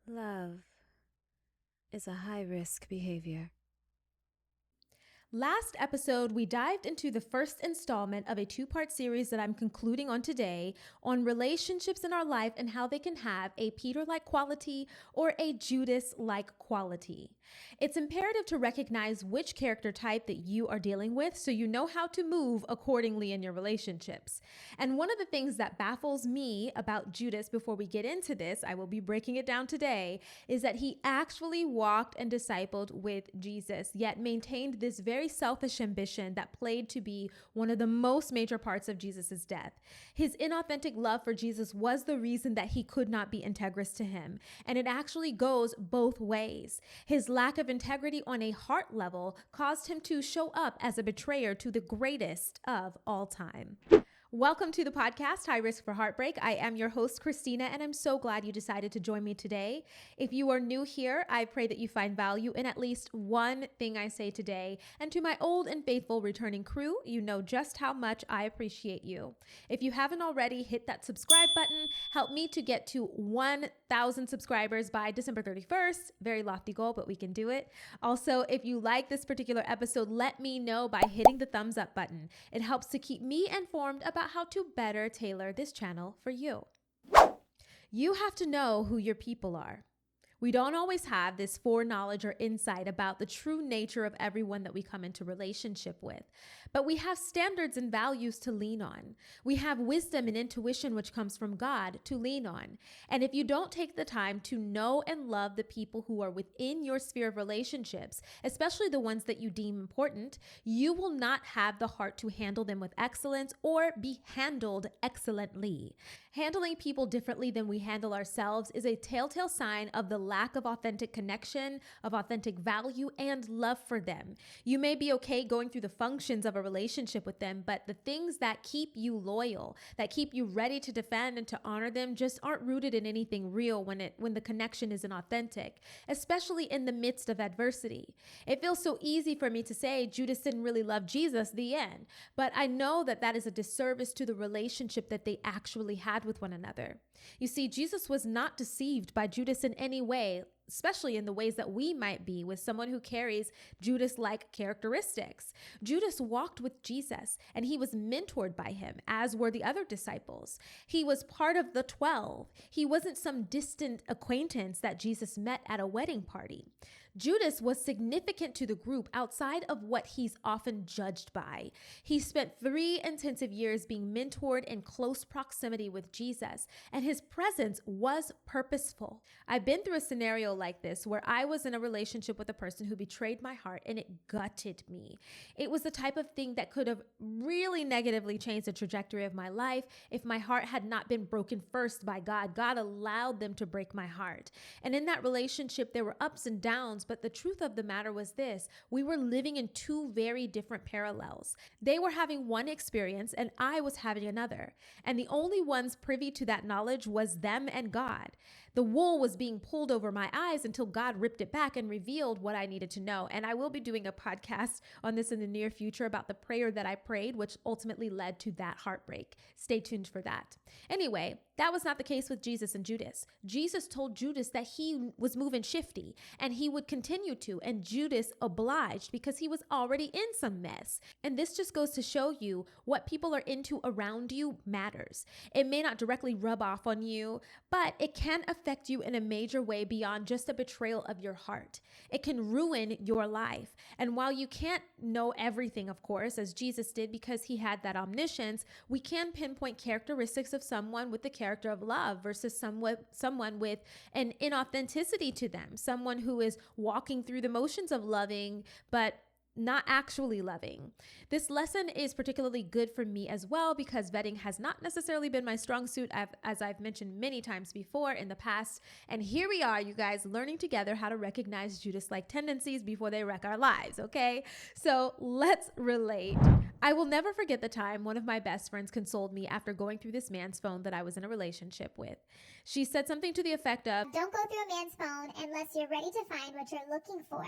Love is a high-risk behavior. Last episode, we dived into the first installment of a two-part series that I'm concluding on today on relationships in our life and how they can have a Peter-like quality or a Judas-like quality. It's imperative to recognize which character type that you are dealing with so you know how to move accordingly in your relationships. And one of the things that baffles me about Judas before we get into this, I will be breaking it down today, is that he actually walked and discipled with Jesus, yet maintained this very selfish ambition that played to be one of the most major parts of Jesus's death. His inauthentic love for Jesus was the reason that he could not be integrous to him. And it actually goes both ways. His lack of integrity on a heart level caused him to show up as a betrayer to the greatest of all time. Welcome to the podcast, High Risk for Heartbreak. I am your host, Christina, and I'm so glad you decided to join me today. If you are new here, I pray that you find value in at least one thing I say today. And to my old and faithful returning crew, you know just how much I appreciate you. If you haven't already, hit that subscribe button. Help me to get to 1,000 subscribers by December 31st. Very lofty goal, but we can do it. Also, if you like this particular episode, let me know by hitting the thumbs up button. It helps to keep me informed about how to better tailor this channel for you. You have to know who your people are. We don't always have this foreknowledge or insight about the true nature of everyone that we come into relationship with, but we have standards and values to lean on. We have wisdom and intuition which comes from God to lean on. And if you don't take the time to know and love the people who are within your sphere of relationships, especially the ones that you deem important, you will not have the heart to handle them with excellence or be handled excellently. Handling people differently than we handle ourselves is a telltale sign of the lack of authentic connection, of authentic value, and love for them. You may be okay going through the functions of a relationship with them, but the things that keep you loyal, that keep you ready to defend and to honor them just aren't rooted in anything real when the connection isn't authentic, especially in the midst of adversity. It feels so easy for me to say Judas didn't really love Jesus, the end, but I know that that is a disservice to the relationship that they actually had with one another. You see, Jesus was not deceived by Judas in any way, especially in the ways that we might be with someone who carries Judas-like characteristics. Judas walked with Jesus and he was mentored by him, as were the other disciples. He was part of the 12. He wasn't some distant acquaintance that Jesus met at a wedding party. Judas was significant to the group outside of what he's often judged by. He spent 3 intensive years being mentored in close proximity with Jesus, and his presence was purposeful. I've been through a scenario like this where I was in a relationship with a person who betrayed my heart, and it gutted me. It was the type of thing that could have really negatively changed the trajectory of my life if my heart had not been broken first by God. God allowed them to break my heart. And in that relationship, there were ups and downs, but the truth of the matter was this: we were living in 2 very different parallels. They were having one experience and I was having another. And the only ones privy to that knowledge was them and God. The wool was being pulled over my eyes until God ripped it back and revealed what I needed to know. And I will be doing a podcast on this in the near future about the prayer that I prayed, which ultimately led to that heartbreak. Stay tuned for that. Anyway, that was not the case with Jesus and Judas. Jesus told Judas that he was moving shifty and he would continue to, and Judas obliged because he was already in some mess. And this just goes to show you what people are into around you matters. It may not directly rub off on you, but it can affect you in a major way beyond just a betrayal of your heart. It can ruin your life. And while you can't know everything, of course, as Jesus did because he had that omniscience, we can pinpoint characteristics of someone with the character of love versus someone with an inauthenticity to them, someone who is walking through the motions of loving, but not actually loving. This lesson is particularly good for me as well because vetting has not necessarily been my strong suit, as I've mentioned many times before in the past. And here we are, you guys, learning together how to recognize Judas-like tendencies before they wreck our lives, okay? So let's relate. I will never forget the time one of my best friends consoled me after going through this man's phone that I was in a relationship with. She said something to the effect of, "Don't go through a man's phone unless you're ready to find what you're looking for."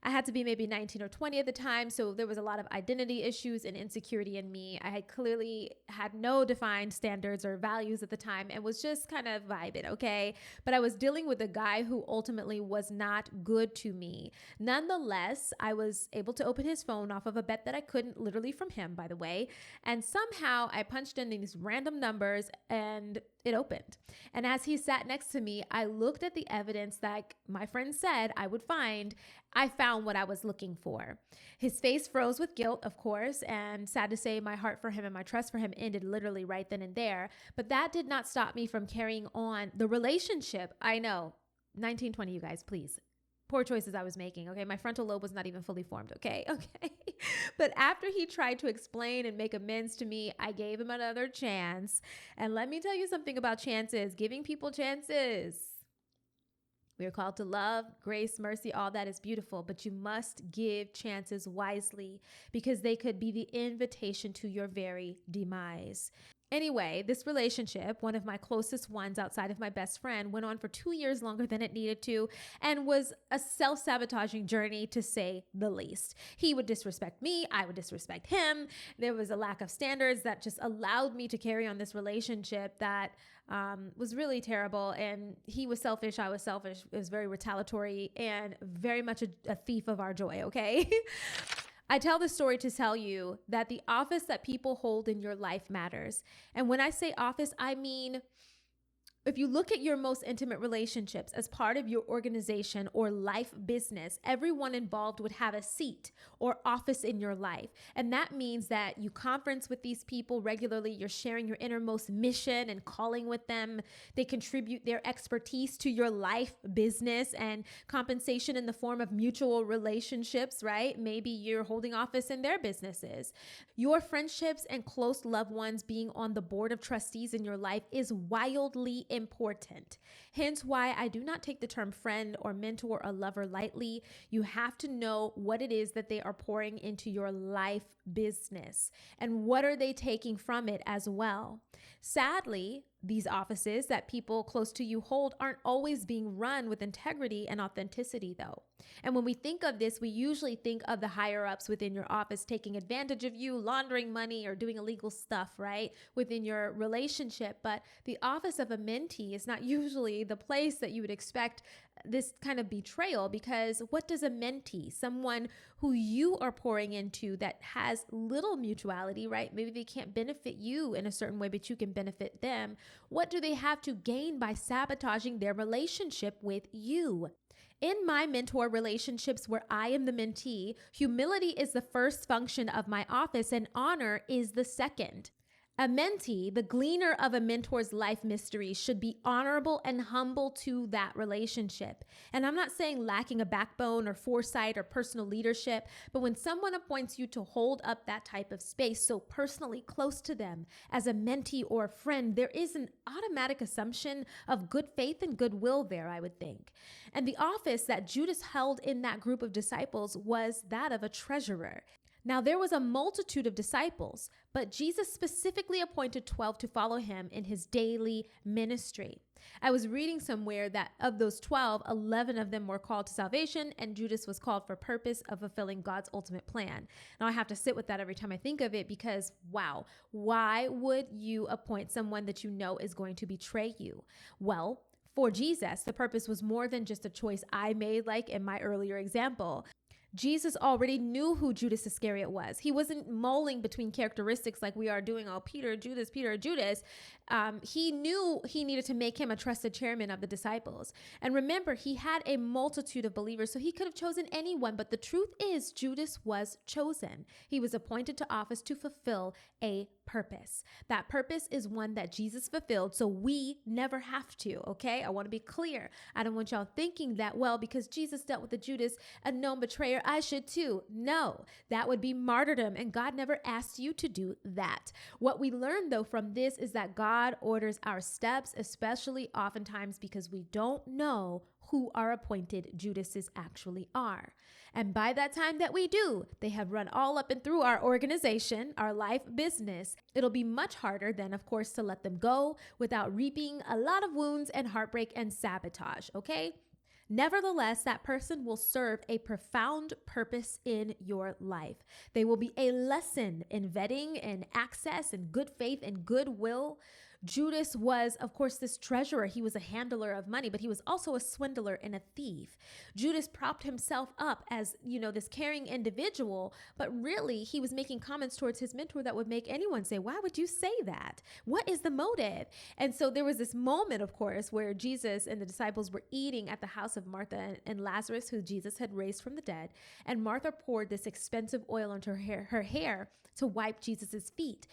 I had to be maybe 19 or 20 at the time. So there was a lot of identity issues and insecurity in me. I had clearly had no defined standards or values at the time and was just kind of vibing, okay? But I was dealing with a guy who ultimately was not good to me. Nonetheless, I was able to open his phone off of a bet that I couldn't, literally from him, by the way. And somehow I punched in these random numbers and it opened. And as he sat next to me, I looked at the evidence that my friend said I would find. I found what I was looking for. His face froze with guilt, of course, and sad to say, my heart for him and my trust for him ended literally right then and there. But that did not stop me from carrying on the relationship. I know, 1920, you guys, please. Poor choices I was making, okay? My frontal lobe was not even fully formed, okay? Okay. But after he tried to explain and make amends to me, I gave him another chance. And let me tell you something about chances, giving people chances. We are called to love, grace, mercy, all that is beautiful, but you must give chances wisely because they could be the invitation to your very demise. Anyway, this relationship, one of my closest ones outside of my best friend, went on for 2 years longer than it needed to and was a self-sabotaging journey, to say the least. He would disrespect me. I would disrespect him. There was a lack of standards that just allowed me to carry on this relationship that was really terrible. And he was selfish. I was selfish. It was very retaliatory and very much a thief of our joy, okay? I tell this story to tell you that the office that people hold in your life matters. And when I say office, I mean, if you look at your most intimate relationships as part of your organization or life business, everyone involved would have a seat or office in your life. And that means that you conference with these people regularly. You're sharing your innermost mission and calling with them. They contribute their expertise to your life business and compensation in the form of mutual relationships, right? Maybe you're holding office in their businesses. Your friendships and close loved ones being on the board of trustees in your life is wildly important. Hence why I do not take the term friend or mentor or lover lightly. You have to know what it is that they are pouring into your life business and what are they taking from it as well. Sadly, these offices that people close to you hold aren't always being run with integrity and authenticity, though. And when we think of this, we usually think of the higher ups within your office taking advantage of you, laundering money, or doing illegal stuff, right, within your relationship. But the office of a mentee is not usually the place that you would expect this kind of betrayal, because what does a mentee, someone who you are pouring into that has little mutuality, right? Maybe they can't benefit you in a certain way, but you can benefit them. What do they have to gain by sabotaging their relationship with you? In my mentor relationships where I am the mentee, humility is the first function of my office and honor is the second. A mentee, the gleaner of a mentor's life mystery, should be honorable and humble to that relationship. And I'm not saying lacking a backbone or foresight or personal leadership, but when someone appoints you to hold up that type of space so personally close to them as a mentee or a friend, there is an automatic assumption of good faith and goodwill there, I would think. And the office that Judas held in that group of disciples was that of a treasurer. Now, there was a multitude of disciples, but Jesus specifically appointed 12 to follow him in his daily ministry. I was reading somewhere that of those 12, 11 of them were called to salvation, and Judas was called for purpose of fulfilling God's ultimate plan. Now, I have to sit with that every time I think of it because, wow, why would you appoint someone that you know is going to betray you? Well, for Jesus, the purpose was more than just a choice I made, like in my earlier example. Jesus already knew who Judas Iscariot was. He wasn't mulling between characteristics like we are doing, oh, Peter, Judas, Peter, Judas. He knew he needed to make him a trusted chairman of the disciples. And remember, he had a multitude of believers, so he could have chosen anyone. But the truth is, Judas was chosen. He was appointed to office to fulfill a purpose. That purpose is one that Jesus fulfilled, so we never have to, okay? I want to be clear. I don't want y'all thinking that, well, because Jesus dealt with the Judas, a known betrayer, I should too. No, that would be martyrdom, and God never asked you to do that. What we learn, though, from this is that God orders our steps, especially oftentimes because we don't know who our appointed Judases actually are. And by that time that we do, they have run all up and through our organization, our life business. It'll be much harder then, of course, to let them go without reaping a lot of wounds and heartbreak and sabotage, okay? Nevertheless, that person will serve a profound purpose in your life. They will be a lesson in vetting and access and good faith and goodwill. Judas was, of course, this treasurer. He was a handler of money, but he was also a swindler and a thief. Judas propped himself up as, this caring individual, but really he was making comments towards his mentor that would make anyone say, why would you say that? What is the motive? And so there was this moment, of course, where Jesus and the disciples were eating at the house of Martha and Lazarus, who Jesus had raised from the dead. And Martha poured this expensive oil onto her hair to wipe Jesus's feet.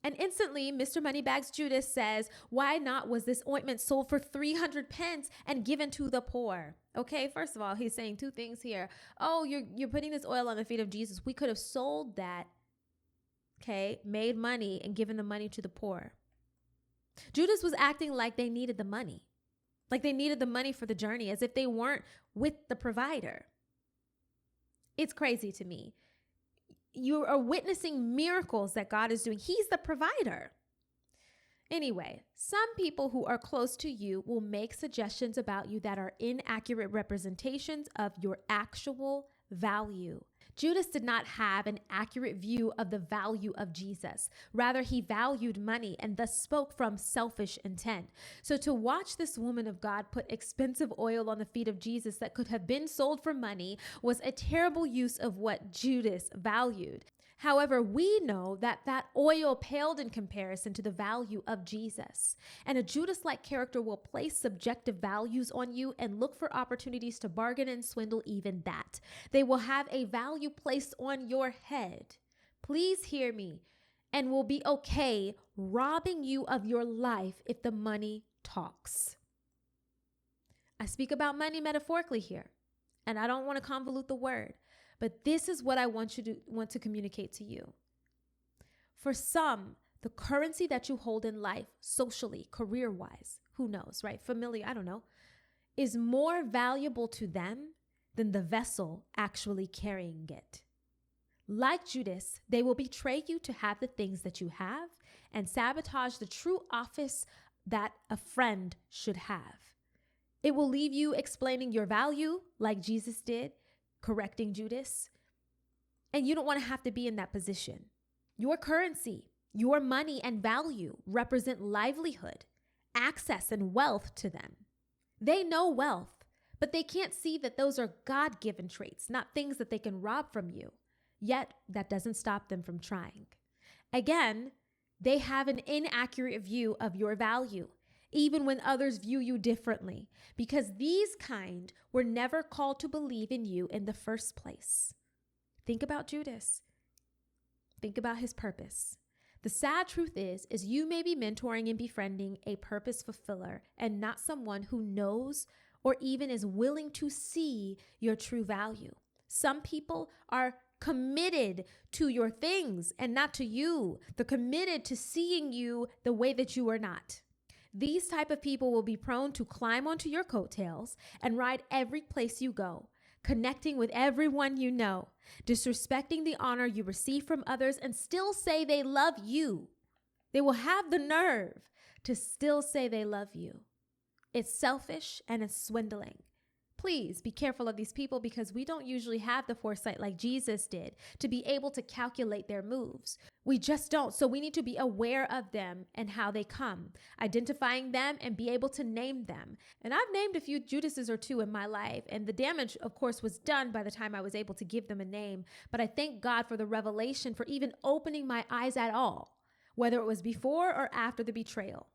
And instantly, Mr. Moneybags Judas says, why not was this ointment sold for 300 pence and given to the poor? Okay, first of all, he's saying two things here. Oh, you're putting this oil on the feet of Jesus. We could have sold that, okay, made money and given the money to the poor. Judas was acting like they needed the money, like they needed the money for the journey, as if they weren't with the provider. It's crazy to me. You are witnessing miracles that God is doing. He's the provider. Anyway, some people who are close to you will make suggestions about you that are inaccurate representations of your actual value. Judas did not have an accurate view of the value of Jesus. Rather, he valued money and thus spoke from selfish intent. So to watch this woman of God put expensive oil on the feet of Jesus that could have been sold for money was a terrible use of what Judas valued. However, we know that oil paled in comparison to the value of Jesus. And a Judas-like character will place subjective values on you and look for opportunities to bargain and swindle even that. They will have a value placed on your head. Please hear me, and will be okay robbing you of your life if the money talks. I speak about money metaphorically here, and I don't want to convolute the word. But this is what I want to communicate to you. For some, the currency that you hold in life, socially, career-wise, who knows, right? Familiar, I don't know, is more valuable to them than the vessel actually carrying it. Like Judas, they will betray you to have the things that you have and sabotage the true office that a friend should have. It will leave you explaining your value like Jesus did, correcting Judas. And you don't want to have to be in that position. Your currency, your money and value represent livelihood, access, and wealth to them. They know wealth, but they can't see that those are God-given traits, not things that they can rob from you. Yet, that doesn't stop them from trying. Again, they have an inaccurate view of your value, even when others view you differently, because these kind were never called to believe in you in the first place. Think about Judas. Think about his purpose. The sad truth is you may be mentoring and befriending a purpose fulfiller and not someone who knows or even is willing to see your true value. Some people are committed to your things and not to you. They're committed to seeing you the way that you are not. These type of people will be prone to climb onto your coattails and ride every place you go, connecting with everyone you know, disrespecting the honor you receive from others, and still say they love you. They will have the nerve to still say they love you. It's selfish and it's swindling. Please be careful of these people because we don't usually have the foresight like Jesus did to be able to calculate their moves. We just don't. So we need to be aware of them and how they come, identifying them and be able to name them. And I've named a few Judases or two in my life, and the damage, of course, was done by the time I was able to give them a name. But I thank God for the revelation for even opening my eyes at all, whether it was before or after the betrayal.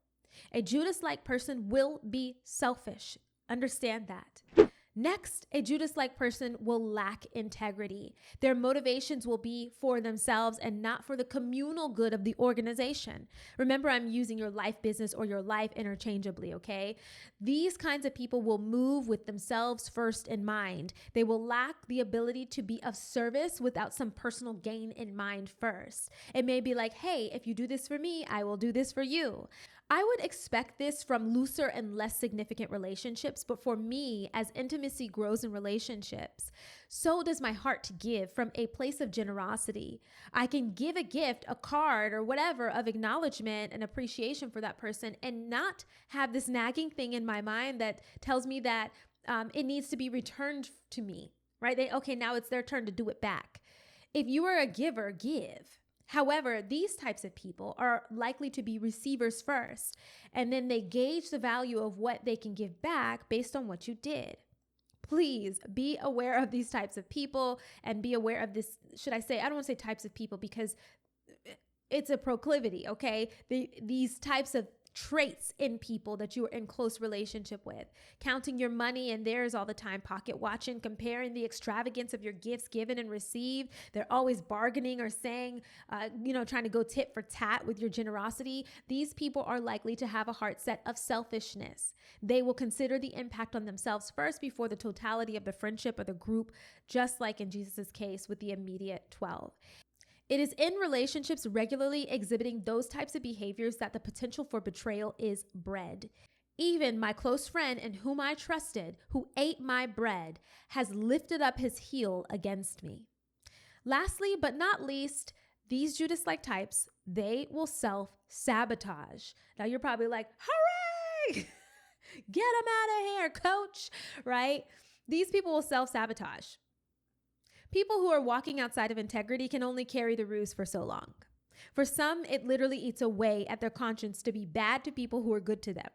A Judas-like person will be selfish. Understand that. Next, a Judas-like person will lack integrity. Their motivations will be for themselves and not for the communal good of the organization. Remember, I'm using your life business or your life interchangeably, okay? These kinds of people will move with themselves first in mind. They will lack the ability to be of service without some personal gain in mind first. It may be like, hey, if you do this for me, I will do this for you. I would expect this from looser and less significant relationships, but for me, as intimacy grows in relationships, so does my heart to give from a place of generosity. I can give a gift, a card, or whatever of acknowledgement and appreciation for that person and not have this nagging thing in my mind that tells me that it needs to be returned to me, right? Okay, now it's their turn to do it back. If you are a giver, give. However, these types of people are likely to be receivers first, and then they gauge the value of what they can give back based on what you did. Please be aware of these types of people and be aware of this. Should I say, I don't want to say types of people because it's a proclivity, okay? These types of traits in people that you are in close relationship with, counting your money and theirs all the time, pocket watching, comparing the extravagance of your gifts given and received. They're always bargaining or saying, trying to go tit for tat with your generosity. These people are likely to have a heart set of selfishness. They will consider the impact on themselves first before the totality of the friendship or the group, just like in Jesus's case with the immediate 12. It is in relationships regularly exhibiting those types of behaviors that the potential for betrayal is bred. Even my close friend in whom I trusted, who ate my bread, has lifted up his heel against me. Lastly, but not least, these Judas-like types, they will self-sabotage. Now you're probably like, hooray! Get them out of here, coach, right? These people will self-sabotage. People who are walking outside of integrity can only carry the ruse for so long. For some, it literally eats away at their conscience to be bad to people who are good to them.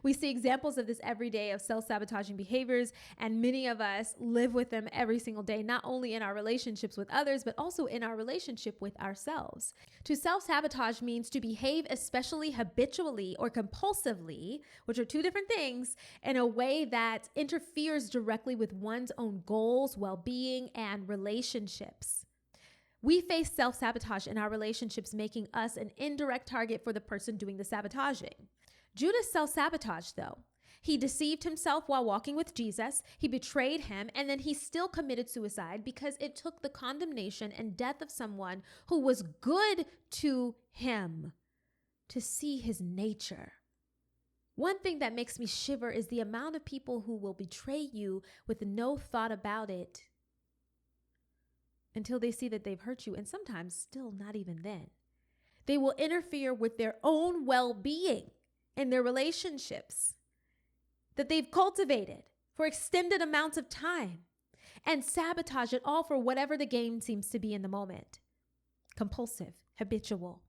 We see examples of this every day of self-sabotaging behaviors, and many of us live with them every single day, not only in our relationships with others, but also in our relationship with ourselves. To self-sabotage means to behave especially habitually or compulsively, which are two different things, in a way that interferes directly with one's own goals, well-being, and relationships. We face self-sabotage in our relationships, making us an indirect target for the person doing the sabotaging. Judas self-sabotaged, though. He deceived himself while walking with Jesus. He betrayed him, and then he still committed suicide because it took the condemnation and death of someone who was good to him to see his nature. One thing that makes me shiver is the amount of people who will betray you with no thought about it until they see that they've hurt you, and sometimes still not even then. They will interfere with their own well-being in their relationships that they've cultivated for extended amounts of time and sabotage it all for whatever the game seems to be in the moment. Compulsive, habitual.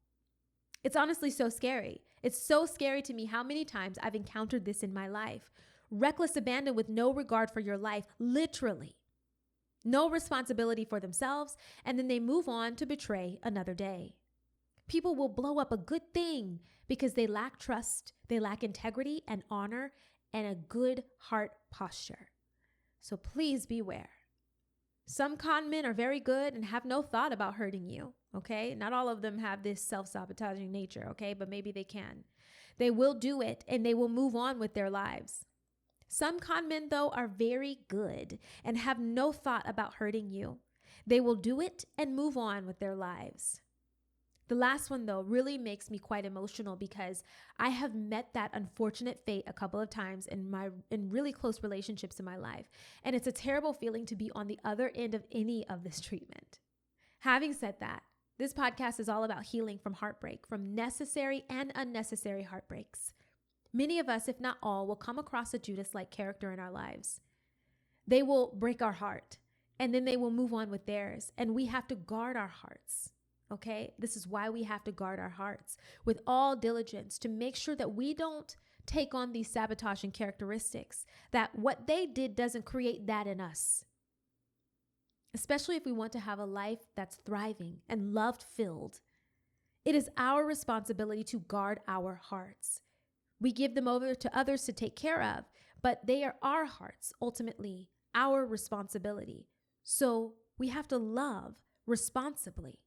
It's honestly so scary. It's so scary to me how many times I've encountered this in my life. Reckless abandon with no regard for your life, literally. No responsibility for themselves, and then they move on to betray another day. People will blow up a good thing because they lack trust, they lack integrity and honor, and a good heart posture. So please beware. Some con men are very good and have no thought about hurting you, okay? Not all of them have this self-sabotaging nature, okay? But maybe they can. They will do it and they will move on with their lives. Some con men, though, are very good and have no thought about hurting you. They will do it and move on with their lives. The last one, though, really makes me quite emotional because I have met that unfortunate fate a couple of times in really close relationships in my life. And it's a terrible feeling to be on the other end of any of this treatment. Having said that, this podcast is all about healing from heartbreak, from necessary and unnecessary heartbreaks. Many of us, if not all, will come across a Judas-like character in our lives. They will break our heart, and then they will move on with theirs, and we have to guard our hearts. Okay, this is why we have to guard our hearts with all diligence to make sure that we don't take on these sabotaging characteristics, that what they did doesn't create that in us. Especially if we want to have a life that's thriving and love-filled. It is our responsibility to guard our hearts. We give them over to others to take care of, but they are our hearts, ultimately our responsibility. So we have to love responsibly.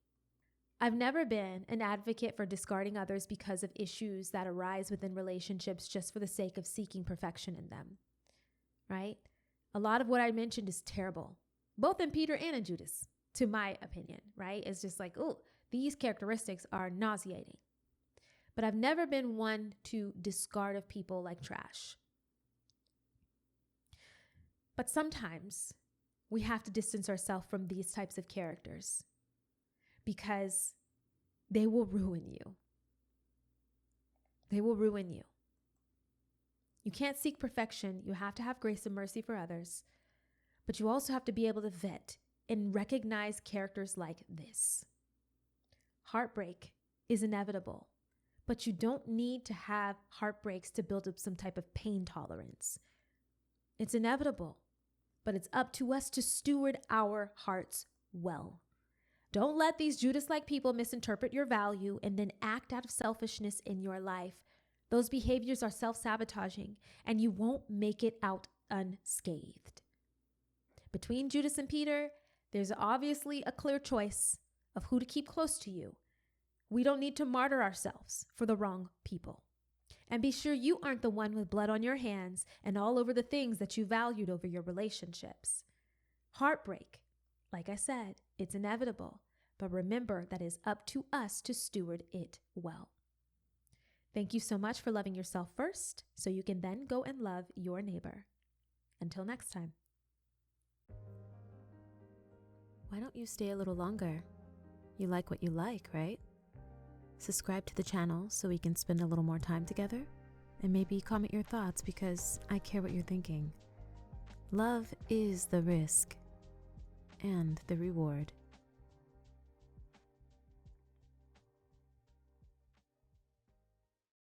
I've never been an advocate for discarding others because of issues that arise within relationships just for the sake of seeking perfection in them, right? A lot of what I mentioned is terrible, both in Peter and in Judas, to my opinion, right? It's just like, oh, these characteristics are nauseating. But I've never been one to discard of people like trash. But sometimes we have to distance ourselves from these types of characters, because they will ruin you. They will ruin you. You can't seek perfection. You have to have grace and mercy for others. But you also have to be able to vet and recognize characters like this. Heartbreak is inevitable, but you don't need to have heartbreaks to build up some type of pain tolerance. It's inevitable, but it's up to us to steward our hearts well. Don't let these Judas-like people misinterpret your value and then act out of selfishness in your life. Those behaviors are self-sabotaging, and you won't make it out unscathed. Between Judas and Peter, there's obviously a clear choice of who to keep close to you. We don't need to martyr ourselves for the wrong people. And be sure you aren't the one with blood on your hands and all over the things that you valued over your relationships. Heartbreak, like I said, it's inevitable, but remember that it's up to us to steward it well. Thank you so much for loving yourself first, so you can then go and love your neighbor. Until next time. Why don't you stay a little longer? You like what you like, right? Subscribe to the channel so we can spend a little more time together, and maybe comment your thoughts because I care what you're thinking. Love is the risk and the reward.